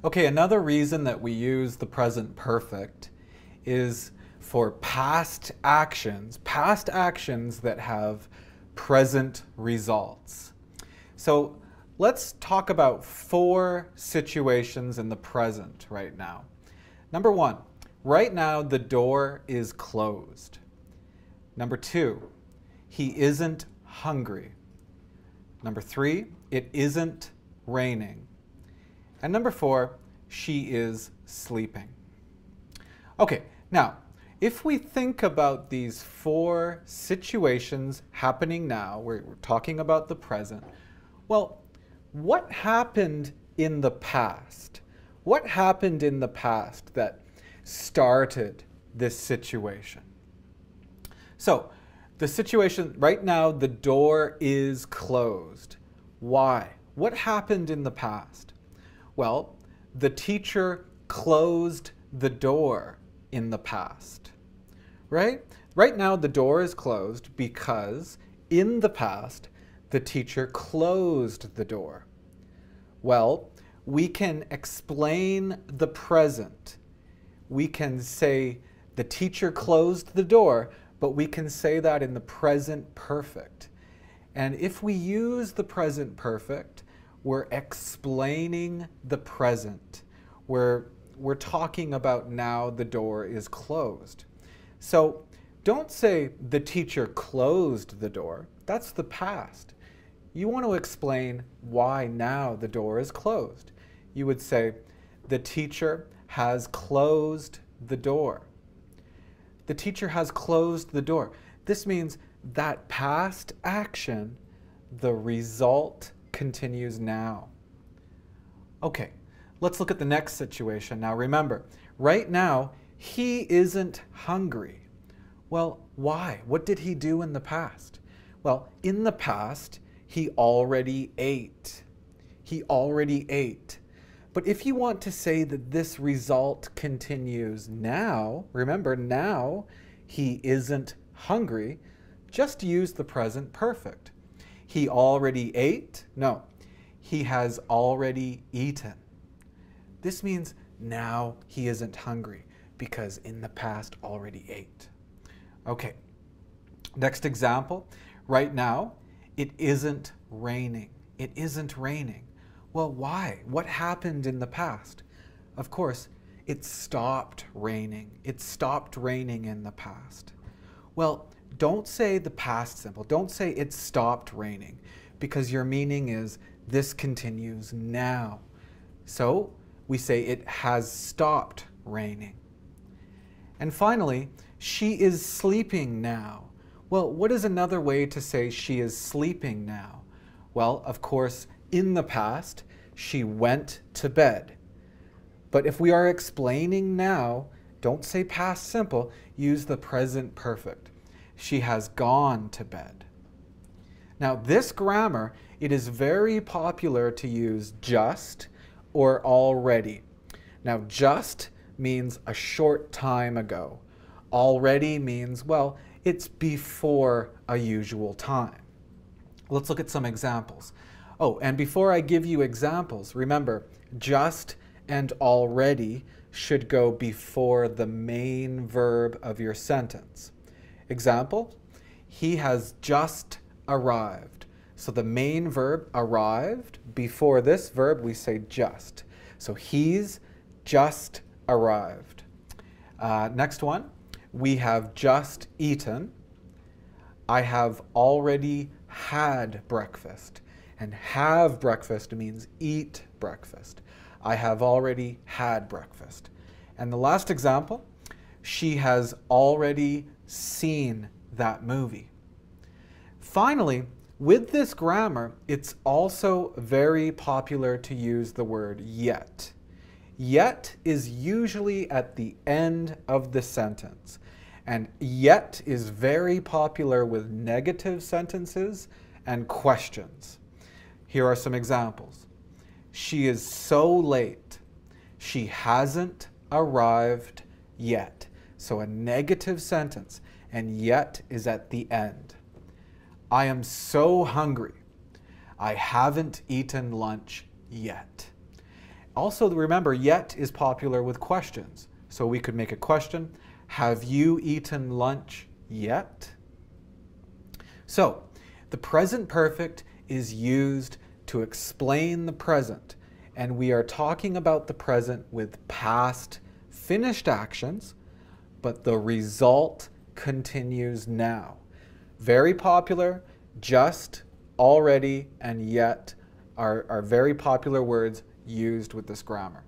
Okay, another reason that we use the present perfect is for past actions that have present results. So let's talk about 4 situations in the present right now. Number 1, right now the door is closed. Number 2, he isn't hungry. Number 3, it isn't raining. And number 4, she is sleeping. Okay, now, if we think about these 4 situations happening now, we're talking about the present, well, what happened in the past? What happened in the past that started this situation? So, the situation right now, the door is closed. Why? What happened in the past? Well, the teacher closed the door in the past, right? Right now, the door is closed because in the past, the teacher closed the door. Well, we can explain the present. We can say the teacher closed the door, but we can say that in the present perfect. And if we use the present perfect, we're explaining the present. We're talking about now the door is closed. So don't say the teacher closed the door. That's the past. You want to explain why now the door is closed. You would say the teacher has closed the door. The teacher has closed the door. This means that past action, the result continues now. Okay, let's look at the next situation. Now remember, right now, he isn't hungry. Well, why? What did he do in the past? Well, in the past, he already ate. He already ate. But if you want to say that this result continues now, remember now, he isn't hungry, just use the present perfect. He already ate? No, he has already eaten. This means now he isn't hungry because in the past already ate. Okay, next example. Right now, it isn't raining. It isn't raining. Well, why? What happened in the past? Of course, it stopped raining. It stopped raining in the past. Well, don't say the past simple. Don't say it stopped raining because your meaning is this continues now. So we say it has stopped raining. And finally, she is sleeping now. Well, what is another way to say she is sleeping now? Well, of course, in the past, she went to bed. But if we are explaining now, don't say past simple, use the present perfect. She has gone to bed. Now this grammar, it is very popular to use just or already. Now just means a short time ago. Already means, well, it's before a usual time. Let's look at some examples. Oh, and before I give you examples, remember, just and already should go before the main verb of your sentence. Example, he has just arrived. So the main verb arrived, before this verb we say just. So he's just arrived. Next one, we have just eaten. I have already had breakfast. And have breakfast means eat breakfast. I have already had breakfast. And the last example, she has already seen that movie. Finally, with this grammar, it's also very popular to use the word yet. Yet is usually at the end of the sentence. And yet is very popular with negative sentences and questions. Here are some examples. She is so late. She hasn't arrived yet. So a negative sentence, and yet is at the end. I am so hungry. I haven't eaten lunch yet. Also remember, yet is popular with questions. So we could make a question, have you eaten lunch yet? So the present perfect is used to explain the present, and we are talking about the present with past finished actions, but the result continues now. Very popular. Just, already, and yet are very popular words used with this grammar.